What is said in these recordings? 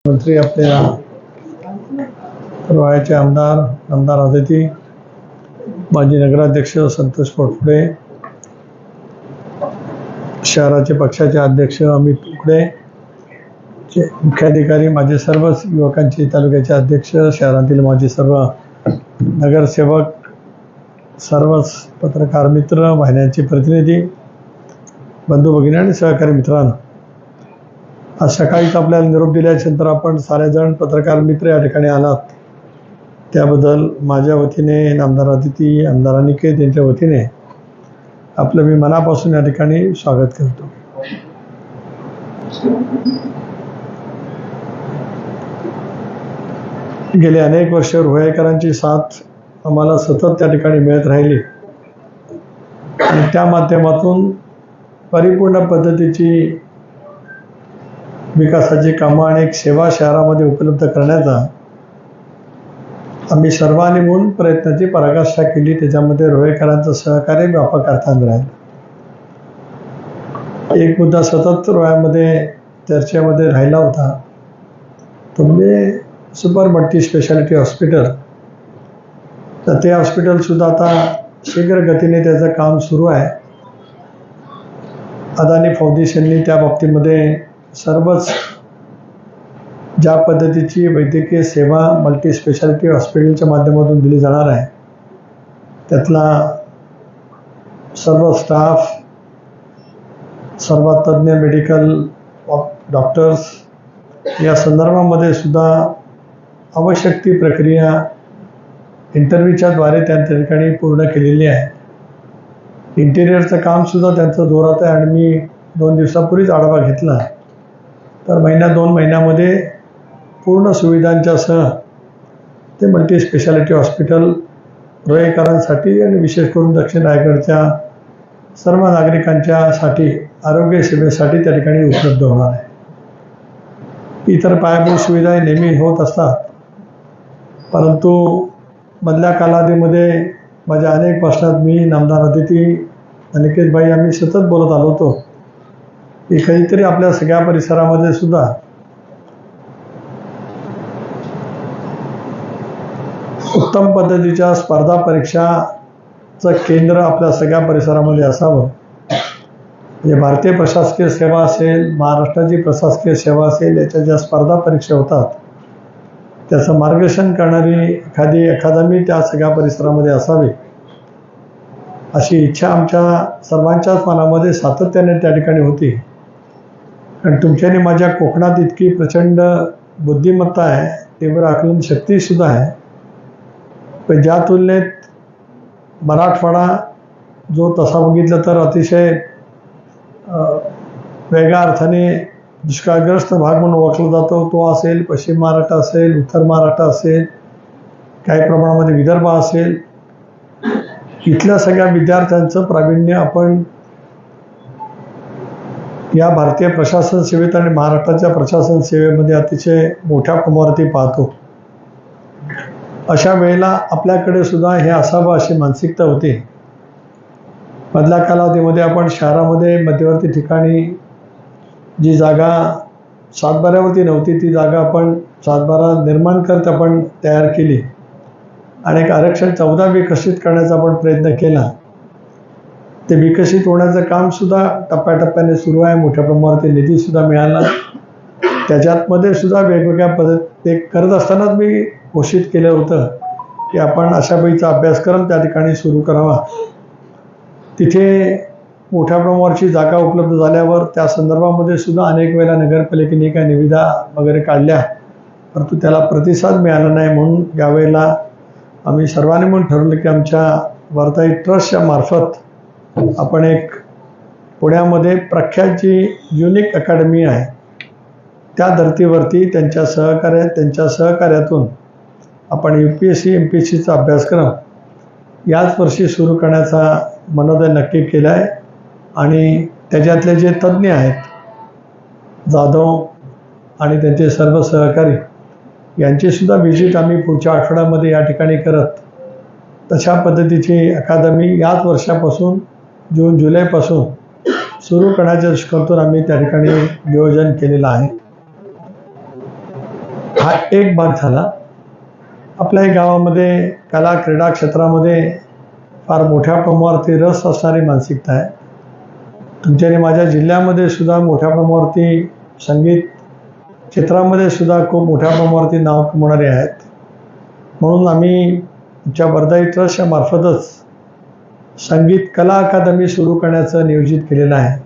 मंत्री आपल्या रोहायचे आमदार अतिथी माजी नगराध्यक्ष संतोष पोटपुडे, शहराचे पक्षाचे अध्यक्ष अमित उकडे, मुख्याधिकारी माझे सर्वच युवकांचे तालुक्याचे अध्यक्ष, शहरातील माझे सर्व नगरसेवक, सर्वच पत्रकार मित्र, वाहिन्यांचे प्रतिनिधी, बंधू भगिनी आणि सहकारी मित्रांनो, आज सकाळीच आपल्याला निरोप दिल्यानंतर आपण सारेजण पत्रकार मित्र या ठिकाणी आलात, त्याबद्दल माझ्या वतीने, नामदार अतिथी आमदार अनिकेत यांच्या वतीने आपलं मी मनापासून या ठिकाणी स्वागत करतो. गेले अनेक वर्ष रोहाईकरांची साथ आम्हाला सतत त्या ठिकाणी मिळत राहिली आणि त्या माध्यमातून परिपूर्ण पद्धतीची विकासाची कामं आणि एक सेवा शहरामध्ये उपलब्ध करण्याचा आम्ही सर्वांनी मिळून प्रयत्नाची पराकाष्ठा केली. त्याच्यामध्ये रोहाईकरांचं सहकार्य व्यापक अर्थाने राहिलं. एक मुद्दा सतत रोह्यामध्ये चर्चेमध्ये राहिला होता, तो म्हणजे सुपर मल्टी स्पेशालिटी हॉस्पिटल. तर ते हॉस्पिटलसुद्धा आता शीघ्र गतीने त्याचं काम सुरू आहे. अदानी फाउंडेशननी त्या बाबतीमध्ये सर्वच ज्या पद्धतीची वैद्यकीय सेवा मल्टी स्पेशालिटी हॉस्पिटलच्या माध्यमातून दिली जाणार आहे, त्यातला सर्व स्टाफ, सर्व तज्ज्ञ मेडिकल डॉक्टर्स या संदर्भामध्ये सुद्धा आवश्यक ती प्रक्रिया इंटरव्ह्यूच्या द्वारे त्या ठिकाणी पूर्ण केलेली आहे. इंटिरियरचं कामसुद्धा त्यांचं जोरात आहे आणि मी 2 दिवसापूर्वीच आढावा घेतला. तर 1-2 महिन्यामध्ये पूर्ण सुविधांच्या सह ते मल्टी स्पेशालिटी हॉस्पिटल रोहाईकरांसाठी आणि विशेष करून दक्षिण रायगडच्या सर्व नागरिकांच्यासाठी आरोग्य सेवेसाठी त्या ठिकाणी उपलब्ध होणार आहे. इतर पायाभूत सुविधा नेहमी होत असतात, परंतु मधल्या कालावधीमध्ये माझ्या अनेक प्रश्नात मी, नामदार अतिथी अनिकेत भाई आम्ही सतत बोलत आलो होतो की कधीतरी आपल्या सगळ्या परिसरामध्ये सुद्धा उत्तम पद्धतीच्या स्पर्धा परीक्षाचं केंद्र आपल्या सगळ्या परिसरामध्ये असावं. म्हणजे भारतीय प्रशासकीय सेवा असेल, महाराष्ट्राची प्रशासकीय सेवा असेल, याच्या ज्या स्पर्धा परीक्षा होतात त्याचं मार्गदर्शन करणारी एखादी अकादमी त्या सगळ्या परिसरामध्ये असावी, अशी इच्छा आमच्या सर्वांच्याच मनामध्ये सातत्याने त्या ठिकाणी होती. कारण तुमच्याने माझ्या कोकणात इतकी प्रचंड बुद्धिमत्ता आहे, तीव्र आकलन शक्तीसुद्धा आहे, पण ज्या तुलनेत मराठवाडा जो तसा बघितलं तर अतिशय वेगळ्या अर्थाने दुष्काळग्रस्त भाग म्हणून ओळखला जातो, तो असेल, पश्चिम महाराष्ट्र असेल, उत्तर महाराष्ट्र असेल, काही प्रमाणामध्ये विदर्भ असेल, इथल्या सगळ्या विद्यार्थ्यांचं प्रावीण्य आपण या भारतीय प्रशासन सेवेत आणि महाराष्ट्राच्या प्रशासन सेवेमध्ये अतिशय मोठ्या प्रमाणावरती पाहतो. अशा वेळेला आपल्याकडे सुद्धा हे असावं अशी मानसिकता होती. मधल्या कालावधीमध्ये आपण शहरामध्ये मध्यवर्ती ठिकाणी जी जागा सातबाऱ्यावरती नव्हती, ती जागा आपण सातबारा निर्माण करत आपण तयार केली आणि एक आरक्षण 14 विकसित करण्याचा आपण प्रयत्न केला. ते विकसित होण्याचं कामसुद्धा टप्प्याटप्प्याने सुरू आहे. मोठ्या प्रमाणावरती निधीसुद्धा मिळाला. त्याच्यातमध्ये सुद्धा वेगवेगळ्या ते करत असतानाच मी घोषित केलं होतं की आपण अशापैकीचा अभ्यासक्रम त्या ठिकाणी सुरू करावा. तिथे मोठ्या प्रमाणावरची जागा उपलब्ध झाल्यावर त्या संदर्भामध्ये सुद्धा अनेक वेळेला नगरपालिकेने काही निविदा वगैरे काढल्या, परंतु त्याला प्रतिसाद मिळाला नाही. म्हणून यावेळेला आम्ही सर्वांनी म्हणून ठरवलं की आमच्या वारताई ट्रस्टच्या मार्फत आपण एक पुण्यामध्ये प्रख्यात जी युनिक अकॅडमी आहे त्या धर्तीवरती त्यांच्या सहकार्यातून आपण UPSC MPSCचा अभ्यासक्रम याच वर्षी सुरू करण्याचा मनोदय नक्की केला आहे. आणि त्याच्यातले जे तज्ज्ञ आहेत जाधव आणि त्यांचे सर्व सहकारी यांचीसुद्धा व्हिजिट आम्ही पुढच्या आठवड्यामध्ये या ठिकाणी करत तशा पद्धतीची अकादमी याच वर्षापासून जून-जुलैपासून सुरू करण्याच्या दृष्टिकोनातून आम्ही त्या ठिकाणी नियोजन केलेलं आहे. हा एक भाग झाला. आपल्याही गावामध्ये कला क्रीडा क्षेत्रामध्ये फार मोठ्या प्रमाणावरती रस असणारी मानसिकता आहे. तुमच्या आणि माझ्या जिल्ह्यामध्ये सुद्धा मोठ्या प्रमाणावरती संगीत क्षेत्रामध्ये सुद्धा खूप मोठ्या प्रमाणावरती नाव कमवणारे आहेत. म्हणून आम्ही आमच्या बरदाई ट्रस्टच्या मार्फतच संगीत कला अकादमी सुरू करण्याचं नियोजित केलेलं आहे.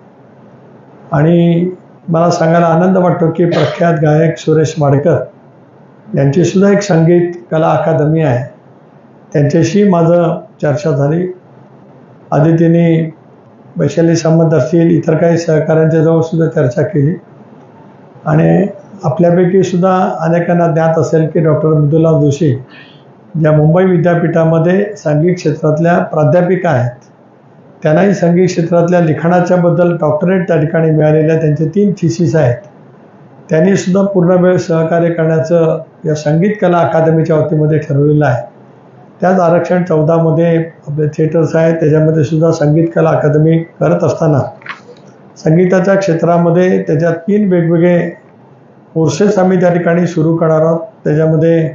आणि मला सांगायला आनंद वाटतो की प्रख्यात गायक सुरेश वाडकर यांची सुद्धा एक संगीत कला अकादमी आहे. त्यांच्याशी माझं चर्चा झाली. आदितीने वैशाली सामंत असतील, इतर काही सहकाऱ्यांच्या जवळ सुद्धा चर्चा केली. आणि आपल्यापैकी सुद्धा अनेकांना ज्ञात असेल की डॉक्टर मृदुला जोशी ज्या मुंबई विद्यापीठामध्ये संगीत क्षेत्रातल्या प्राध्यापिका आहेत, त्यांनाही संगीत क्षेत्रातल्या लिखाणाच्या बद्दल डॉक्टरेट त्या ठिकाणी मिळालेल्या त्यांचे 3 थिसीस आहेत. त्यांनी सुद्धा पूर्ण वेळ सहकार्य करण्याचं या संगीत कला अकादमीच्या वतीमध्ये ठरवलेलं आहे. त्याच आरक्षण 14मध्ये आपले थिएटर्स आहेत, त्याच्यामध्ये सुद्धा संगीत कला अकादमी करत असताना संगीताच्या क्षेत्रामध्ये त्याच्यात 3 वेगवेगळे कोर्सेस आम्ही त्या ठिकाणी सुरू करणार आहोत. त्याच्यामध्ये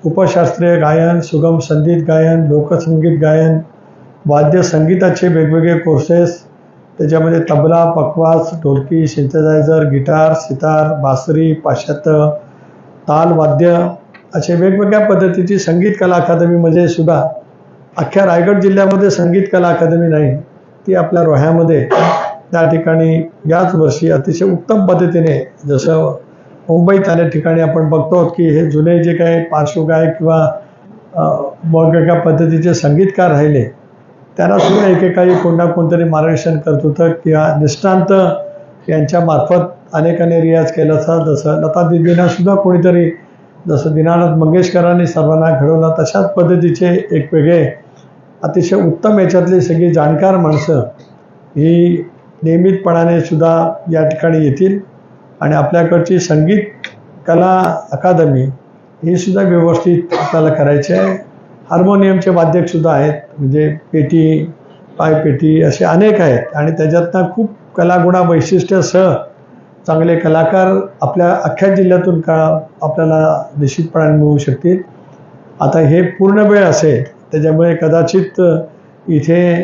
उपशास्त्रीय गायन, सुगम संगीत गायन, लोकसंगीत गायन, वाद्य संगीताचे वेगवेगळे कोर्सेस, त्याच्यामध्ये तबला, पखवाज, ढोलकी, सिंथेसायझर, गिटार, सितार, बासरी, पाश्चात्य ताल वाद्य असे वेगवेगळ्या पद्धतीची संगीत कला अकादमीमध्ये सुद्धा अख्ख्या रायगड जिल्ह्यामध्ये संगीत कला अकादमी नाही, ती आपल्या रोह्यामध्ये त्या ठिकाणी याच वर्षी अतिशय उत्तम पद्धतीने, जसं मुंबईत अनेक ठिकाणी आपण बघतो की हे जुने जे काही पार्श्वगायक किंवा वेगवेगळ्या पद्धतीचे संगीतकार राहिले त्यांना सुद्धा एकेकाळी कोण ना कोणतरी मार्गदर्शन करत होतं किंवा निष्णांत यांच्यामार्फत अनेकांनी रियाज केला असा. जसं लता दीदींना सुद्धा कोणीतरी, जसं दीनानाथ मंगेशकरांनी सर्वांना घडवलं, तशाच पद्धतीचे एक वेगळे अतिशय उत्तम याच्यातली सगळी जाणकार माणसं ही नियमितपणाने सुद्धा या ठिकाणी येतील. आणि आपल्याकडची संगीत कला अकादमी ही सुद्धा व्यवस्थित आपल्याला करायची आहे. हार्मोनियमचे वाद्यकसुद्धा आहेत, म्हणजे पेटी, पायपेटी असे अनेक आहेत. आणि त्याच्यातनं खूप कलागुणा वैशिष्ट्यासह चांगले कलाकार आपल्या अख्ख्या जिल्ह्यातून आपल्याला निश्चितपणाने मिळू शकतील. आता हे पूर्ण वेळ असेल, त्याच्यामुळे कदाचित इथे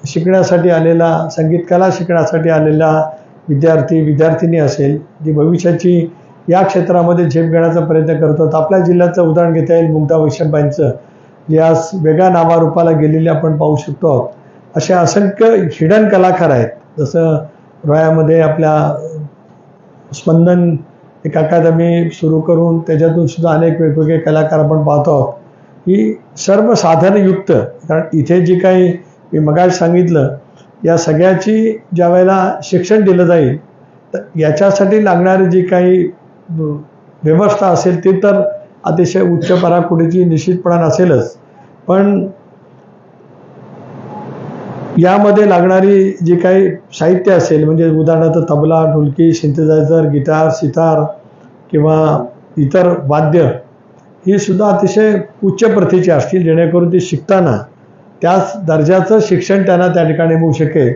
शिकण्यासाठी आलेला, संगीत कला शिकण्यासाठी आलेला विद्यार्थिनी असेल, जी भविष्याची या क्षेत्रामध्ये झेप घेण्याचा प्रयत्न करतो. आपल्या जिल्ह्याचं उदाहरण घेता येईल मुग्धा वैशंपाईंचं, जे आज वेगळ्या नावारूपाला गेलेले आपण पाहू शकतो. असे असंख्य हिडन कलाकार आहेत. जसं रोह्यामध्ये आपल्या स्पंदन एक अकादमी सुरू करून त्याच्यातून सुद्धा अनेक वेगवेगळे कलाकार आपण पाहतो आहोत. ही सर्व साधनयुक्त, कारण इथे जी काही मी मगाशी सांगितलं, या सगळ्याची ज्या वेळेला शिक्षण दिलं जाईल तर याच्यासाठी लागणारी जी काही व्यवस्था असेल ती तर अतिशय उच्च पराकोटीची निश्चितपणाने असेलच, पण यामध्ये लागणारी जी काही साहित्य असेल, म्हणजे उदाहरणार्थ तबला, ढोलकी, सिंथेसायझर, गिटार, सितार किंवा इतर वाद्य, ही सुद्धा अतिशय उच्च प्रतीची असतील, जेणेकरून ती शिकताना त्याच दर्जाचं शिक्षण त्यांना त्या ठिकाणी मिळू शकेल.